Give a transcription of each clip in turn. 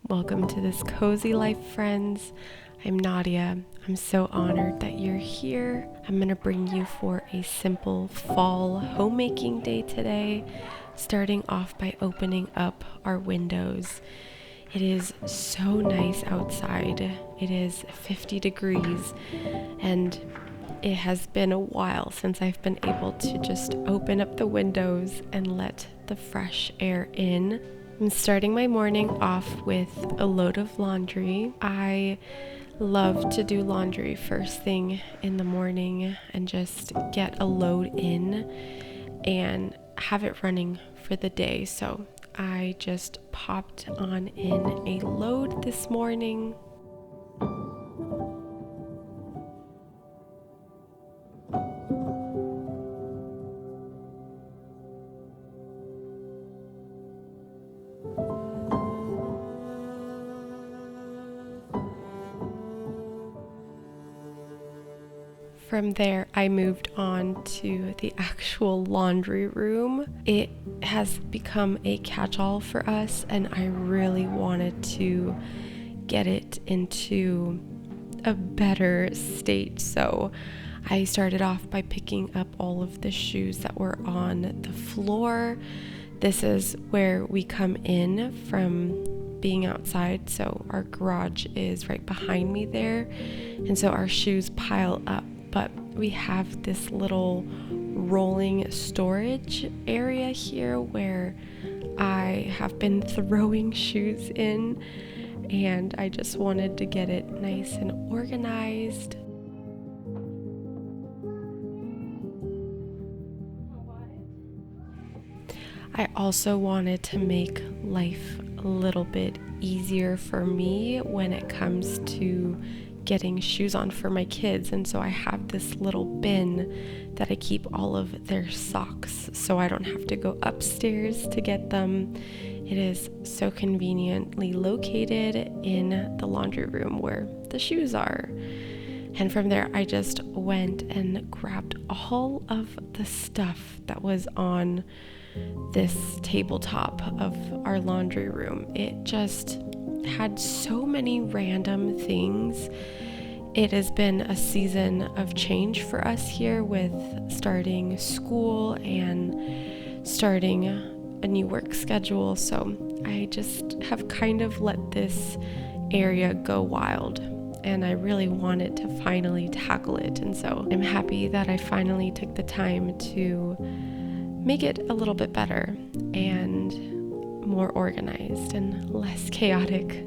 Welcome to this cozy life, friends. I'm Nadia. I'm so honored that you're here. I'm going to bring you for a simple fall homemaking day today, starting off by opening up our windows. It is so nice outside. It is 50 degrees, and it has been a while since I've been able to just open up the windows and let the fresh air in. I'm starting my morning off with a load of laundry. I love to do laundry first thing in the morning and just get a load in and have it running for the day. So I just popped on in a load this morning. From there, I moved on to the actual laundry room. It has become a catch-all for us, and I really wanted to get it into a better state. So I started off by picking up all of the shoes that were on the floor. This is where we come in from being outside. So our garage is right behind me there. And so our shoes pile up. But we have this little rolling storage area here where I have been throwing shoes in, and I just wanted to get it nice and organized. I also wanted to make life a little bit easier for me when it comes to getting shoes on for my kids, and so I have this little bin that I keep all of their socks so I don't have to go upstairs to get them. It is so conveniently located in the laundry room where the shoes are. And from there I just went and grabbed all of the stuff that was on this tabletop of our laundry room. It just had so many random things. It has been a season of change for us here with starting school and starting a new work schedule. So I just have kind of let this area go wild, and I really wanted to finally tackle it. And so I'm happy that I finally took the time to make it a little bit better and more organized and less chaotic.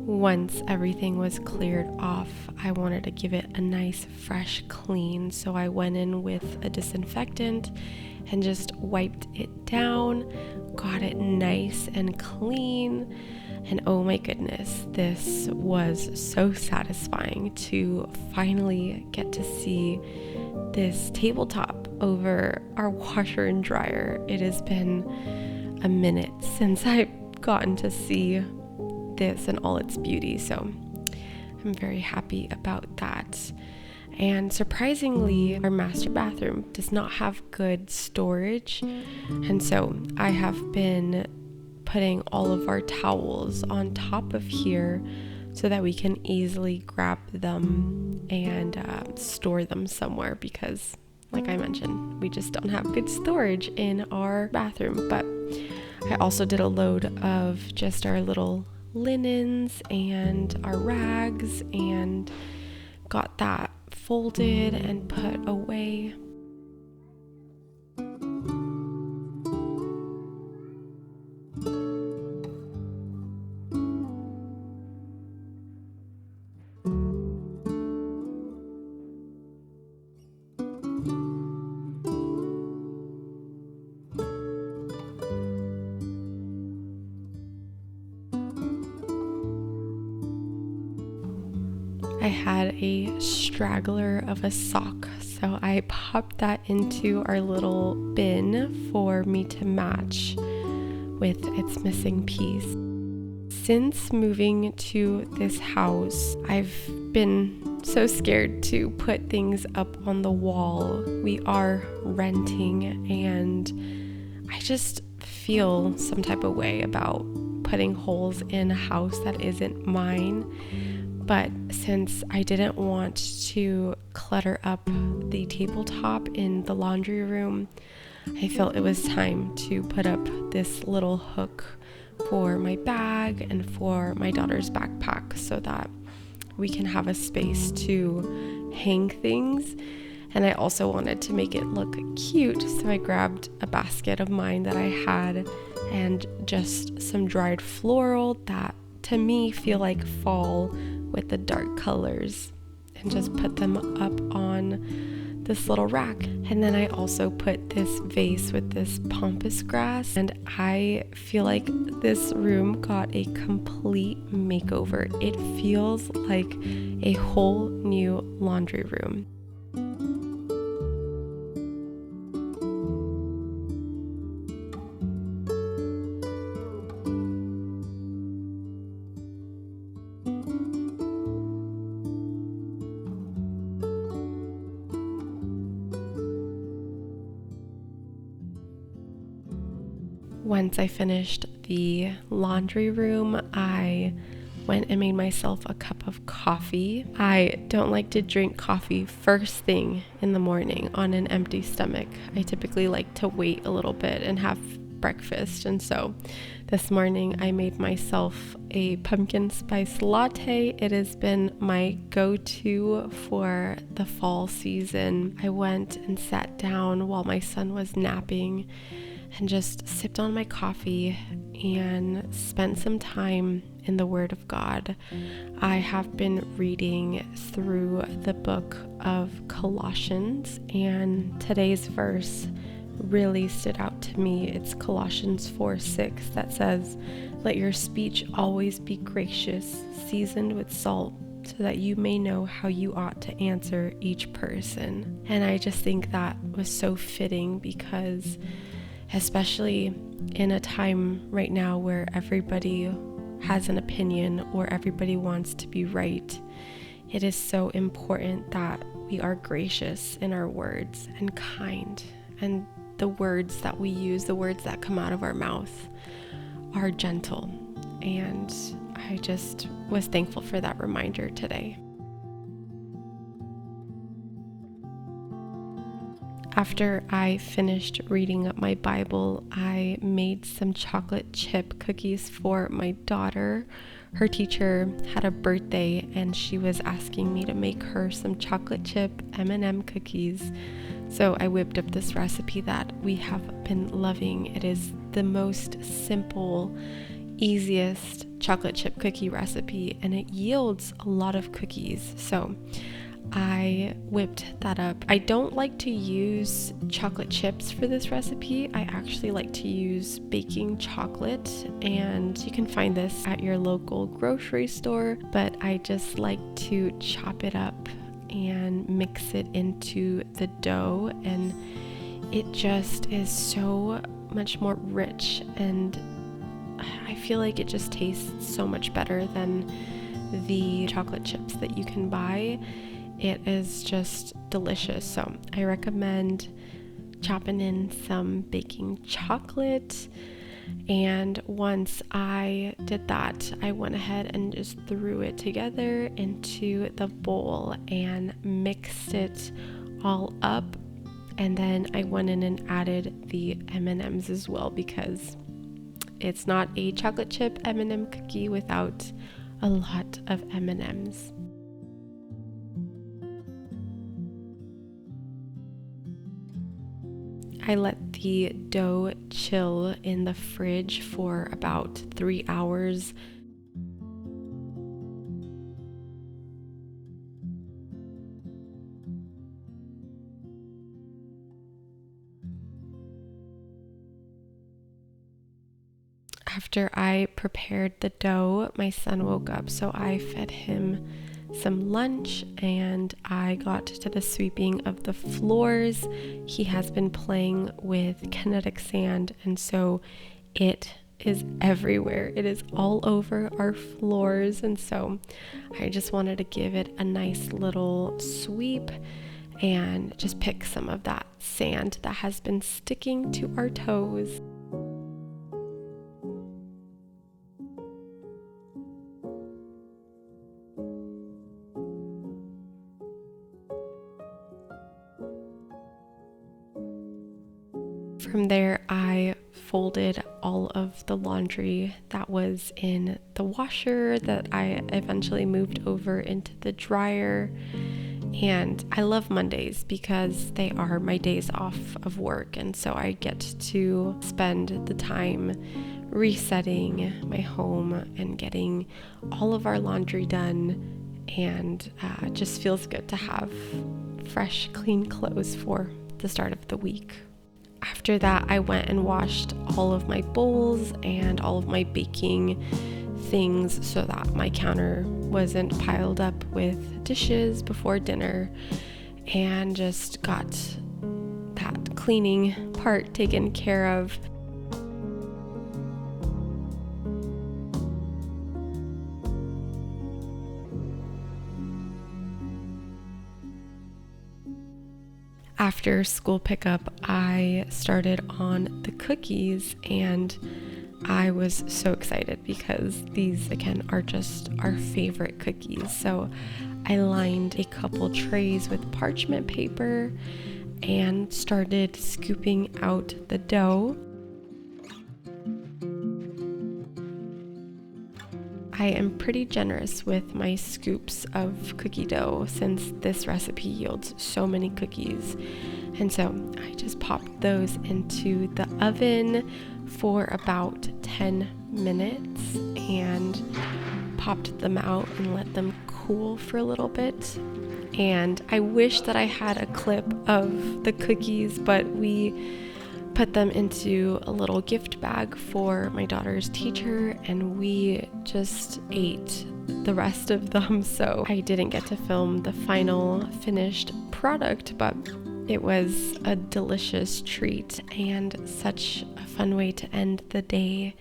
Once everything was cleared off, I wanted to give it a nice fresh clean, so I went in with a disinfectant and just wiped it down, got it nice and clean, and oh my goodness, this was so satisfying to finally get to see this tabletop over our washer and dryer. It has been a minute since I've gotten to see this and all its beauty, so I'm very happy about that. And surprisingly, our master bathroom does not have good storage, and so I have been putting all of our towels on top of here so that we can easily grab them and store them somewhere, because like I mentioned, we just don't have good storage in our bathroom. But I also did a load of just our little linens and our rags and got that folded and put away. I had a straggler of a sock, so I popped that into our little bin for me to match with its missing piece. Since moving to this house, I've been so scared to put things up on the wall. We are renting, and I just feel some type of way about putting holes in a house that isn't mine. But since I didn't want to clutter up the tabletop in the laundry room, I felt it was time to put up this little hook for my bag and for my daughter's backpack so that we can have a space to hang things. And I also wanted to make it look cute, so I grabbed a basket of mine that I had and just some dried floral that to me feel like fall with the dark colors, and just put them up on this little rack. And then I also put this vase with this pampas grass, and I feel like this room got a complete makeover. It feels like a whole new laundry room. Once I finished the laundry room, I went and made myself a cup of coffee. I don't like to drink coffee first thing in the morning on an empty stomach. I typically like to wait a little bit and have breakfast. And so this morning I made myself a pumpkin spice latte. It has been my go-to for the fall season. I went and sat down while my son was napping and just sipped on my coffee and spent some time in the Word of God. I have been reading through the book of Colossians, and today's verse really stood out to me. It's Colossians 4:6 that says, "Let your speech always be gracious, seasoned with salt, so that you may know how you ought to answer each person." And I just think that was so fitting, because especially in a time right now where everybody has an opinion or everybody wants to be right, it is so important that we are gracious in our words and kind, and the words that we use, the words that come out of our mouth, are gentle. And I just was thankful for that reminder today. After I finished reading up my Bible, I made some chocolate chip cookies for my daughter. Her teacher had a birthday, and she was asking me to make her some chocolate chip M&M cookies. So I whipped up this recipe that we have been loving. It is the most simple, easiest chocolate chip cookie recipe, and it yields a lot of cookies. So I whipped that up. I don't like to use chocolate chips for this recipe. I actually like to use baking chocolate, and you can find this at your local grocery store, but I just like to chop it up and mix it into the dough, and it just is so much more rich, and I feel like it just tastes so much better than the chocolate chips that you can buy. It is just delicious. So I recommend chopping in some baking chocolate. And once I did that, I went ahead and just threw it together into the bowl and mixed it all up. And then I went in and added the M&Ms as well, because it's not a chocolate chip M&M cookie without a lot of M&Ms. I let the dough chill in the fridge for about 3 hours. After I prepared the dough, my son woke up, so I fed him some lunch and I got to the sweeping of the floors. He has been playing with kinetic sand, and so it is everywhere. It is all over our floors, and so I just wanted to give it a nice little sweep and just pick some of that sand that has been sticking to our toes. From there, I folded all of the laundry that was in the washer that I eventually moved over into the dryer. And I love Mondays because they are my days off of work, and so I get to spend the time resetting my home and getting all of our laundry done, and just feels good to have fresh, clean clothes for the start of the week. After that, I went and washed all of my bowls and all of my baking things so that my counter wasn't piled up with dishes before dinner, and just got that cleaning part taken care of. After school pickup, I started on the cookies, and I was so excited because these, again, are just our favorite cookies. So I lined a couple trays with parchment paper and started scooping out the dough. I am pretty generous with my scoops of cookie dough since this recipe yields so many cookies. And so I just popped those into the oven for about 10 minutes and popped them out and let them cool for a little bit. And I wish that I had a clip of the cookies, but we put them into a little gift bag for my daughter's teacher, and we just ate the rest of them. So I didn't get to film the final finished product, but it was a delicious treat and such a fun way to end the day.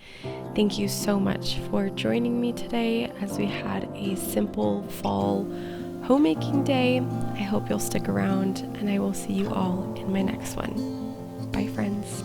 Thank you so much for joining me today as we had a simple fall homemaking day. I hope you'll stick around, and I will see you all in my next one. Bye, friends.